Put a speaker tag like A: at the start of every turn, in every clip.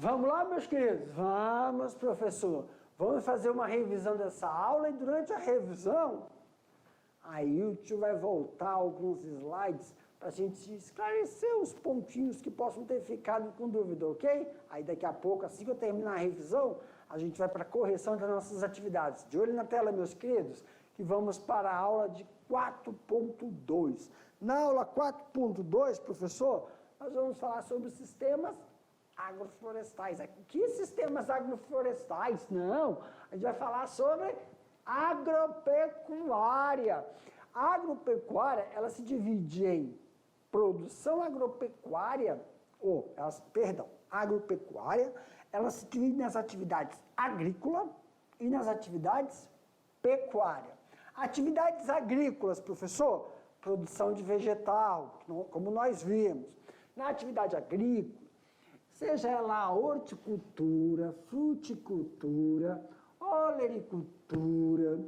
A: Vamos lá, meus queridos? Vamos, professor. Vamos fazer uma revisão dessa aula e durante a revisão, aí o tio vai voltar alguns slides para a gente esclarecer os pontinhos que possam ter ficado com dúvida, ok? Aí daqui a pouco, assim que eu terminar a revisão, a gente vai para a correção das nossas atividades. De olho na tela, meus queridos, que vamos para a aula de 4.2. Na aula 4.2, professor, nós vamos falar sobre sistemas agroflorestais. Que sistemas agroflorestais? Não, a gente vai falar sobre agropecuária. A agropecuária, ela se divide em produção agropecuária, agropecuária, ela se divide nas atividades agrícola e nas atividades pecuária. Atividades agrícolas, professor, produção de vegetal, como nós vimos. Na atividade agrícola, seja ela horticultura, fruticultura, olericultura,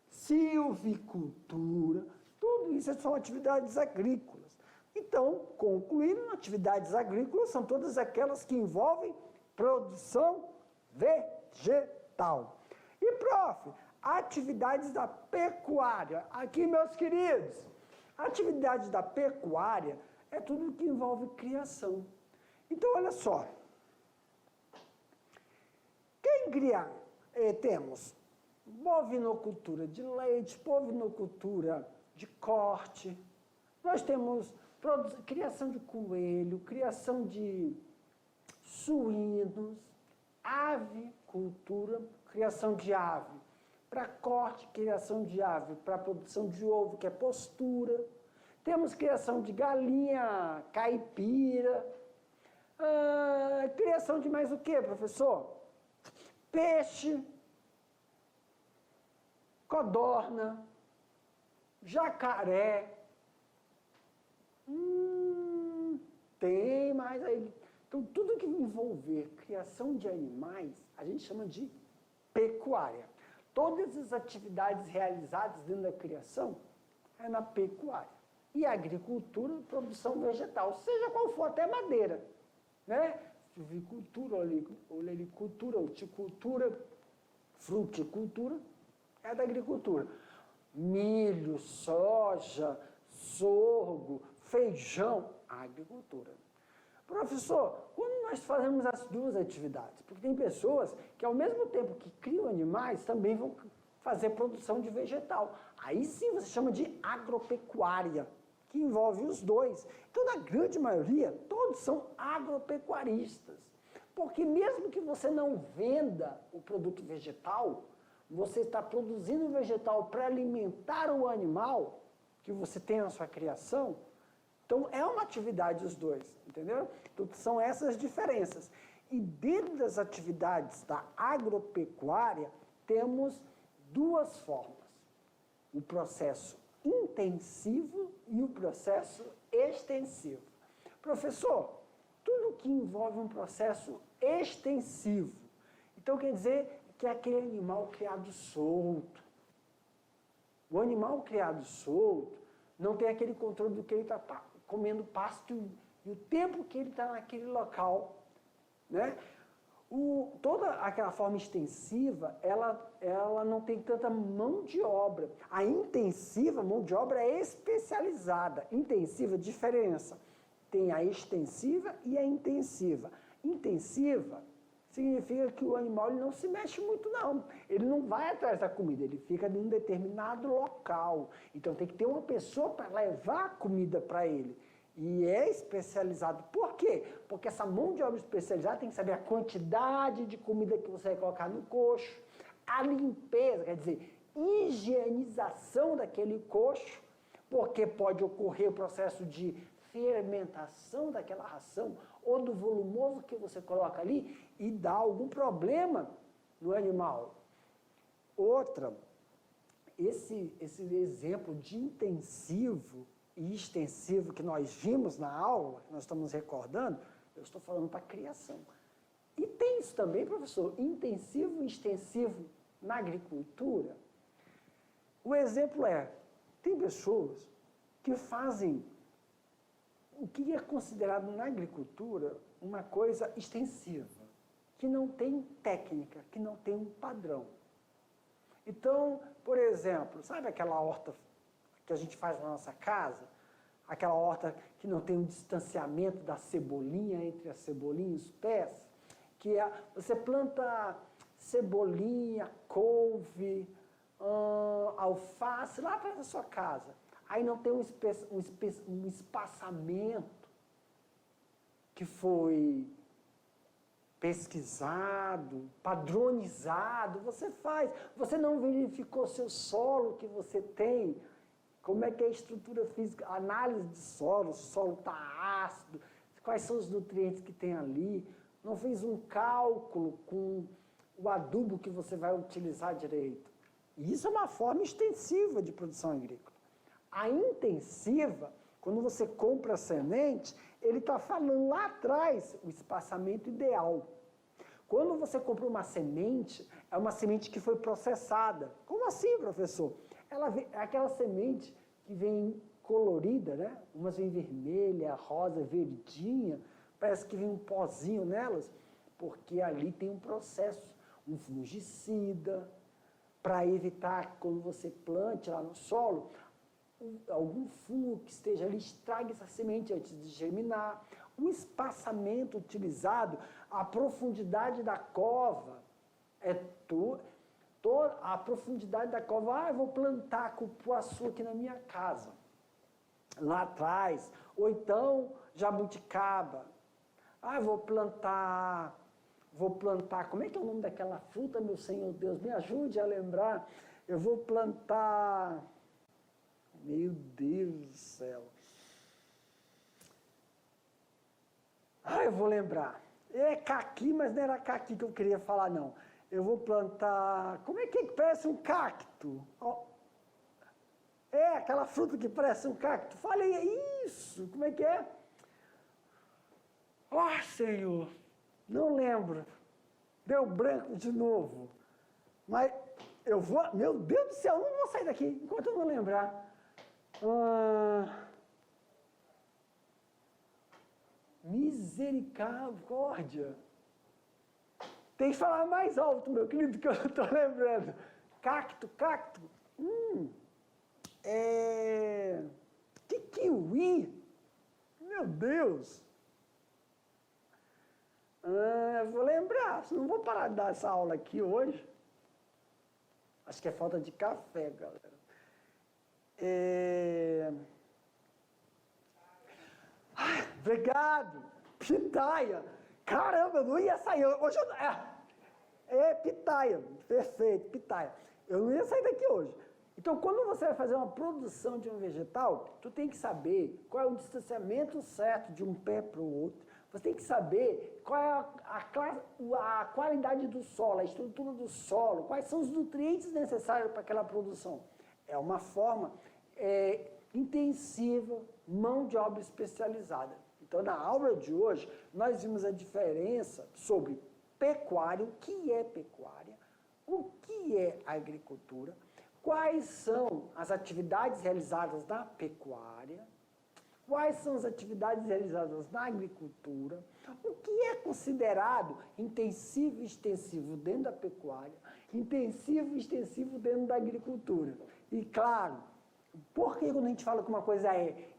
A: silvicultura, tudo isso são atividades agrícolas. Então, concluindo, atividades agrícolas são todas aquelas que envolvem produção vegetal. E, prof, atividades da pecuária. Aqui, meus queridos, atividades da pecuária é tudo que envolve criação. Então, olha só. Quem cria? Temos bovinocultura de leite, bovinocultura de corte. Nós temos criação de coelho, criação de suínos, avicultura, criação de ave para corte, criação de ave para produção de ovo, que é postura. Temos criação de galinha caipira. Criação de mais o que, professor? Peixe, codorna, jacaré. Tem mais aí. Então, tudo que envolver criação de animais, a gente chama de pecuária. Todas as atividades realizadas dentro da criação é na pecuária. E a agricultura, produção vegetal, seja qual for, até madeira, né? Silvicultura, olericultura, horticultura, fruticultura, é da agricultura. Milho, soja, sorgo, feijão, agricultura. Professor, quando nós fazemos as duas atividades? Porque tem pessoas que, ao mesmo tempo que criam animais, também vão fazer produção de vegetal. Aí sim você chama de agropecuária, que envolve os dois. Então, na grande maioria, todos são agropecuaristas. Porque mesmo que você não venda o produto vegetal, você está produzindo o vegetal para alimentar o animal que você tem na sua criação. Então, é uma atividade os dois, entendeu? Então, são essas diferenças. E dentro das atividades da agropecuária, temos duas formas. O processo intensivo e o processo extensivo. Professor, tudo que envolve um processo extensivo, então quer dizer que é aquele animal criado solto. O animal criado solto não tem aquele controle do que ele está comendo pasto e o tempo que ele está naquele local, né? Toda aquela forma extensiva, ela não tem tanta mão de obra. A intensiva, mão de obra é especializada. Intensiva, diferença. Tem a extensiva e a intensiva. Intensiva significa que o animal ele não se mexe muito, não. Ele não vai atrás da comida, ele fica em um determinado local. Então tem que ter uma pessoa para levar a comida para ele. E é especializado. Por quê? Porque essa mão de obra especializada tem que saber a quantidade de comida que você vai colocar no coxo, a limpeza, quer dizer, higienização daquele coxo, porque pode ocorrer o processo de fermentação daquela ração ou do volumoso que você coloca ali e dá algum problema no animal. Outra, esse exemplo de intensivo e extensivo que nós vimos na aula, que nós estamos recordando, eu estou falando para a criação. E tem isso também, professor, intensivo e extensivo na agricultura. O exemplo tem pessoas que fazem o que é considerado na agricultura uma coisa extensiva. que não tem técnica, que não tem um padrão. Então, por exemplo, sabe aquela horta que a gente faz na nossa casa? Aquela horta que não tem um distanciamento da cebolinha entre a cebolinha e os pés? Você planta cebolinha, couve, alface lá atrás da sua casa. Aí não tem um espaçamento que foi pesquisado, padronizado. Você não verificou seu solo que você tem, como é que é a estrutura física, análise de solo, se o solo está ácido, quais são os nutrientes que tem ali. Não fez um cálculo com o adubo que você vai utilizar direito. E isso é uma forma extensiva de produção agrícola. A intensiva, quando você compra a semente, ele está falando lá atrás o espaçamento ideal. Quando você compra uma semente, é uma semente que foi processada. Como assim, professor? É aquela semente que vem colorida, né? Umas vem vermelha, rosa, verdinha, parece que vem um pozinho nelas, porque ali tem um processo, um fungicida, para evitar que quando você plante lá no solo, algum fungo que esteja ali estrague essa semente antes de germinar. O espaçamento utilizado, a profundidade da cova, a profundidade da cova. Eu vou plantar cupuaçu aqui na minha casa, lá atrás, ou então jabuticaba. Eu vou plantar, como é que é o nome daquela fruta, meu Senhor Deus? Me ajude a lembrar. Eu vou plantar, meu Deus do céu. Eu vou lembrar. É caqui, mas não era caqui que eu queria falar, não. Eu vou plantar, como é que parece um cacto? Aquela fruta que parece um cacto. Falei, é isso, como é que é? Senhor, não lembro. Deu branco de novo. Mas eu vou, meu Deus do céu, eu não vou sair daqui enquanto eu não lembrar. Misericórdia. Tem que falar mais alto, meu querido, que eu não estou lembrando. Cacto. Que kiwi? Meu Deus. Vou lembrar, não vou parar de dar essa aula aqui hoje. Acho que é falta de café, galera. Obrigado. Pitaia. Caramba, eu não ia sair. Hoje pitaia. Perfeito, pitaia. Eu não ia sair daqui hoje. Então, quando você vai fazer uma produção de um vegetal, tu tem que saber qual é o distanciamento certo de um pé para o outro. Você tem que saber qual é a qualidade do solo, a estrutura do solo, quais são os nutrientes necessários para aquela produção. É uma forma intensiva, mão de obra especializada. Então, na aula de hoje, nós vimos a diferença sobre pecuária, o que é pecuária, o que é agricultura, quais são as atividades realizadas na pecuária, quais são as atividades realizadas na agricultura, o que é considerado intensivo e extensivo dentro da pecuária, intensivo e extensivo dentro da agricultura. E, claro, por que quando a gente fala que uma coisa é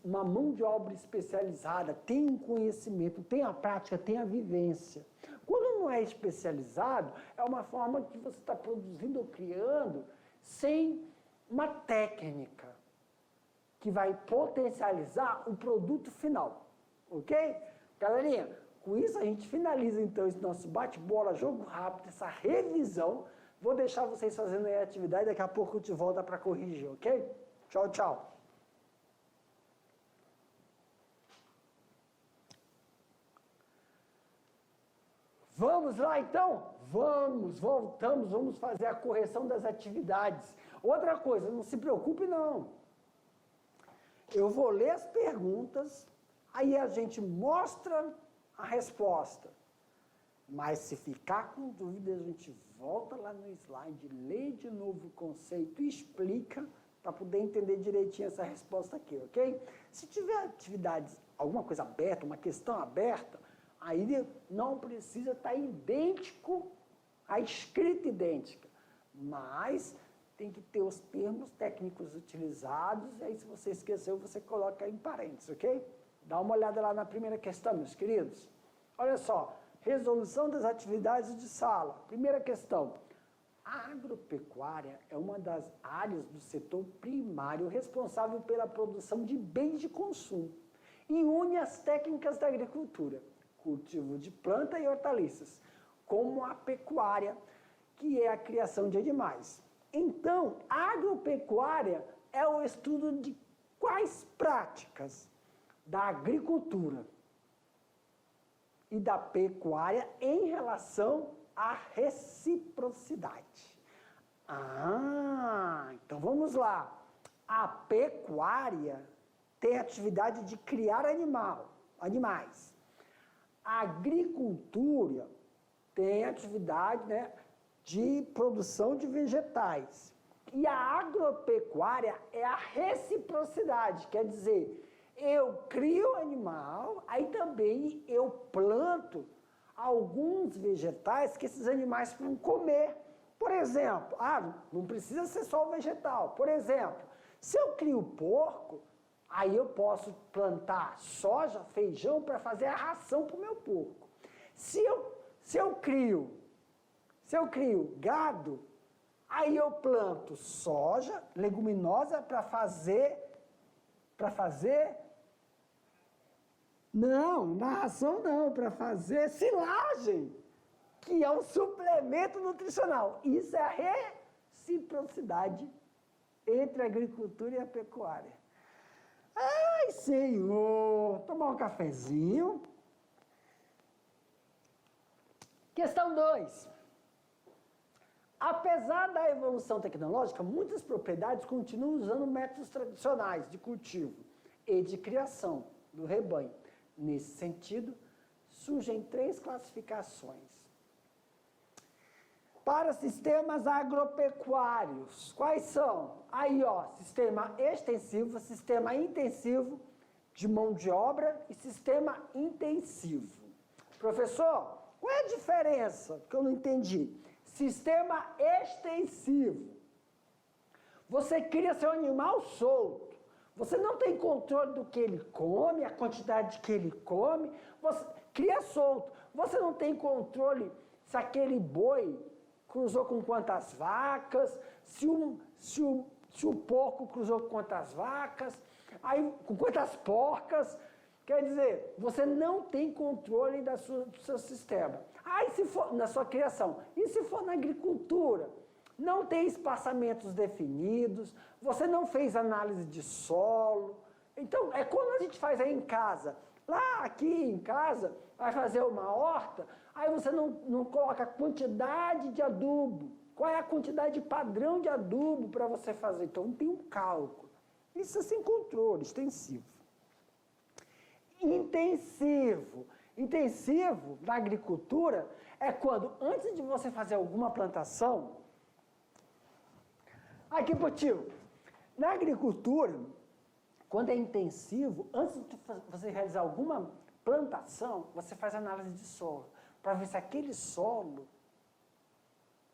A: uma mão de obra especializada, tem um conhecimento, tem a prática, tem a vivência. Quando não é especializado, é uma forma que você está produzindo ou criando sem uma técnica que vai potencializar o produto final, ok? Galerinha, com isso a gente finaliza então esse nosso bate-bola, jogo rápido, essa revisão. Vou deixar vocês fazendo aí a atividade, daqui a pouco eu te volto para corrigir, ok? Tchau, tchau. Vamos lá então? Vamos fazer a correção das atividades. Outra coisa, não se preocupe não. Eu vou ler as perguntas, aí a gente mostra a resposta. Mas se ficar com dúvida, a gente volta lá no slide, lê de novo o conceito e explica para poder entender direitinho essa resposta aqui, ok? Se tiver atividades, alguma coisa aberta, uma questão aberta, Aí não precisa estar idêntico, a escrita idêntica, mas tem que ter os termos técnicos utilizados, e aí se você esqueceu, você coloca em parênteses, ok? Dá uma olhada lá na primeira questão, meus queridos. Olha só, resolução das atividades de sala. Primeira questão. A agropecuária é uma das áreas do setor primário responsável pela produção de bens de consumo e une as técnicas da agricultura, cultivo de planta e hortaliças, como a pecuária, que é a criação de animais. Então, a agropecuária é o estudo de quais práticas da agricultura e da pecuária em relação à reciprocidade. Então vamos lá. A pecuária tem a atividade de criar animais. A agricultura tem a atividade, né, de produção de vegetais. E a agropecuária é a reciprocidade, quer dizer, eu crio animal, aí também eu planto alguns vegetais que esses animais vão comer. Por exemplo, não precisa ser só o vegetal. Por exemplo, se eu crio porco, aí eu posso plantar soja, feijão para fazer a ração para o meu porco. Se eu crio gado, aí eu planto soja, leguminosa para fazer. Não, na ração não, para fazer silagem, que é um suplemento nutricional. Isso é a reciprocidade entre a agricultura e a pecuária. Ai, Senhor! Tomar um cafezinho. Questão 2. Apesar da evolução tecnológica, muitas propriedades continuam usando métodos tradicionais de cultivo e de criação do rebanho. Nesse sentido, surgem 3 classificações. Para sistemas agropecuários, quais são? Aí, sistema extensivo, sistema intensivo de mão de obra e sistema intensivo. Professor, qual é a diferença? Que eu não entendi. Sistema extensivo. Você cria seu animal solto. Você não tem controle do que ele come, a quantidade que ele come. Você cria solto. Você não tem controle se aquele boi cruzou com quantas vacas, se o porco cruzou com quantas vacas, aí, com quantas porcas. Quer dizer, você não tem controle do seu sistema. Aí, se for na sua criação, e se for na agricultura? Não tem espaçamentos definidos, você não fez análise de solo. Então, é como a gente faz aí em casa. Lá, aqui em casa, vai fazer uma horta, aí você não coloca a quantidade de adubo. Qual é a quantidade padrão de adubo para você fazer? Então, não tem um cálculo. Isso é sem controle, extensivo. Intensivo. Intensivo na agricultura é quando, antes de você fazer alguma plantação, aqui pro tio, na agricultura, quando é intensivo, antes de você realizar alguma plantação, você faz análise de solo, para ver se aquele solo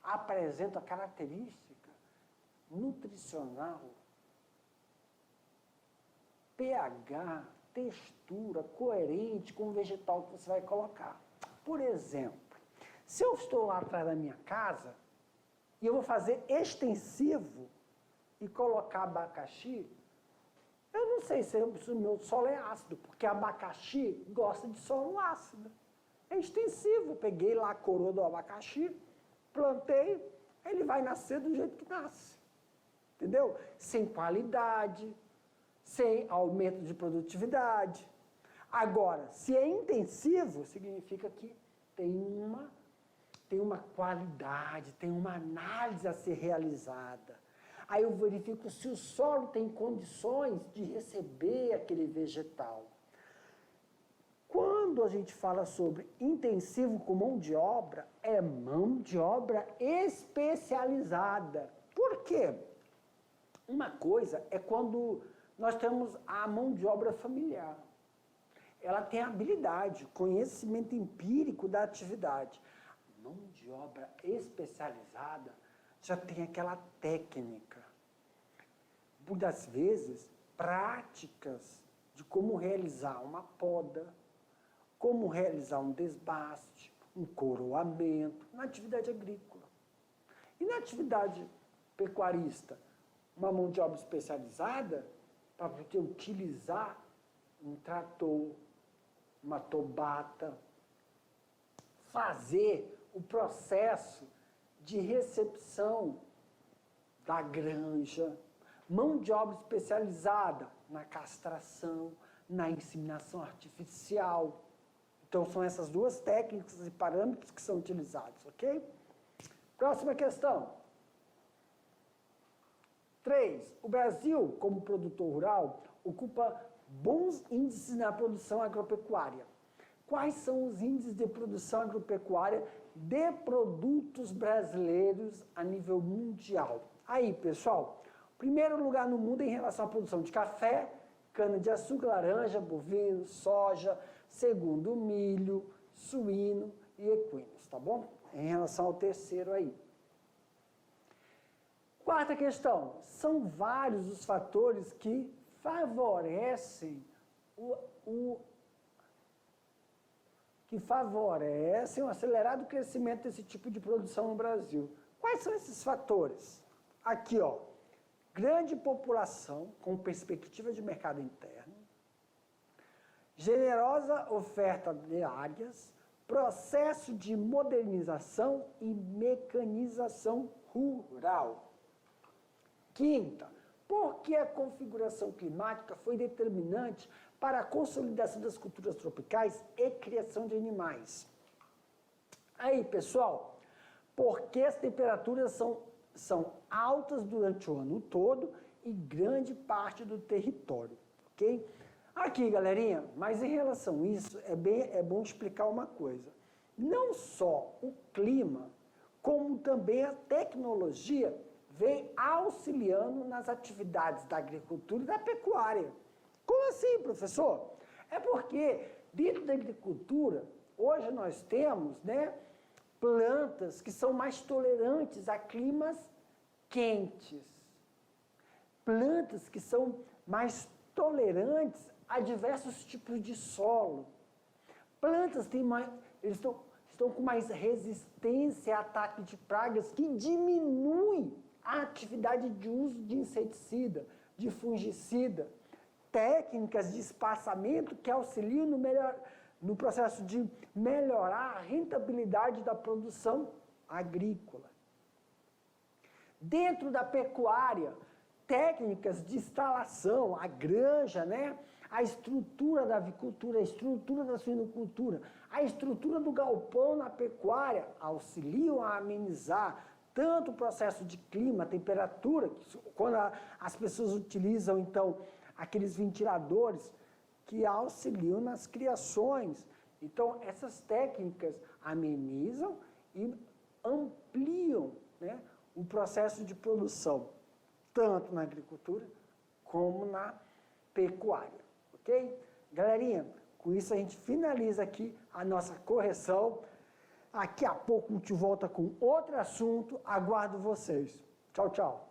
A: apresenta característica nutricional, pH, textura coerente com o vegetal que você vai colocar. Por exemplo, se eu estou lá atrás da minha casa e eu vou fazer extensivo e colocar abacaxi, eu não sei se o meu solo é ácido, porque abacaxi gosta de solo ácido. É extensivo, peguei lá a coroa do abacaxi, plantei, ele vai nascer do jeito que nasce. Entendeu? Sem qualidade, sem aumento de produtividade. Agora, se é intensivo, significa que tem uma qualidade, tem uma análise a ser realizada. Aí eu verifico se o solo tem condições de receber aquele vegetal. Quando a gente fala sobre intensivo com mão de obra, é mão de obra especializada. Por quê? Uma coisa é quando nós temos a mão de obra familiar. ela tem habilidade, conhecimento empírico da atividade. Mão de obra especializada já tem aquela técnica, muitas vezes práticas de como realizar uma poda, como realizar um desbaste, um coroamento na atividade agrícola. E na atividade pecuarista, uma mão de obra especializada para poder utilizar um trator, uma tobata, fazer o processo de recepção da granja, mão de obra especializada na castração, na inseminação artificial. Então, são essas duas técnicas e parâmetros que são utilizados, ok? Próxima questão. 3. O Brasil, como produtor rural, ocupa bons índices na produção agropecuária. Quais são os índices de produção agropecuária de produtos brasileiros a nível mundial? Aí, pessoal, primeiro lugar no mundo em relação à produção de café, cana-de-açúcar, laranja, bovino, soja. Segundo, milho, suíno e equinos, tá bom? Em relação ao terceiro aí. Quarta questão. São vários os fatores que favorecem o acelerado crescimento desse tipo de produção no Brasil. Quais são esses fatores? Aqui, ó. Grande população com perspectiva de mercado interno, generosa oferta de áreas, processo de modernização e mecanização rural. Quinta, porque a configuração climática foi determinante para a consolidação das culturas tropicais e criação de animais. Aí, pessoal, porque as temperaturas são altas durante o ano todo e grande parte do território, ok? Aqui, galerinha, mas em relação a isso, é bom explicar uma coisa. Não só o clima, como também a tecnologia vem auxiliando nas atividades da agricultura e da pecuária. Como assim, professor? É porque dentro da agricultura, hoje nós temos, né, plantas que são mais tolerantes a climas quentes. Plantas que são mais tolerantes a diversos tipos de solo. Plantas estão com mais resistência a ataque de pragas, que diminui a atividade de uso de inseticida, de fungicida, técnicas de espaçamento que auxiliam no processo de melhorar a rentabilidade da produção agrícola. Dentro da pecuária, técnicas de instalação, a granja, né? A estrutura da avicultura, a estrutura da suinocultura, a estrutura do galpão na pecuária auxiliam a amenizar tanto o processo de clima, temperatura, quando as pessoas utilizam, então, aqueles ventiladores que auxiliam nas criações. Então, essas técnicas amenizam e ampliam, né, o processo de produção, tanto na agricultura como na pecuária, ok? Galerinha, com isso a gente finaliza aqui a nossa correção. Daqui a pouco a gente volta com outro assunto. Aguardo vocês. Tchau, tchau.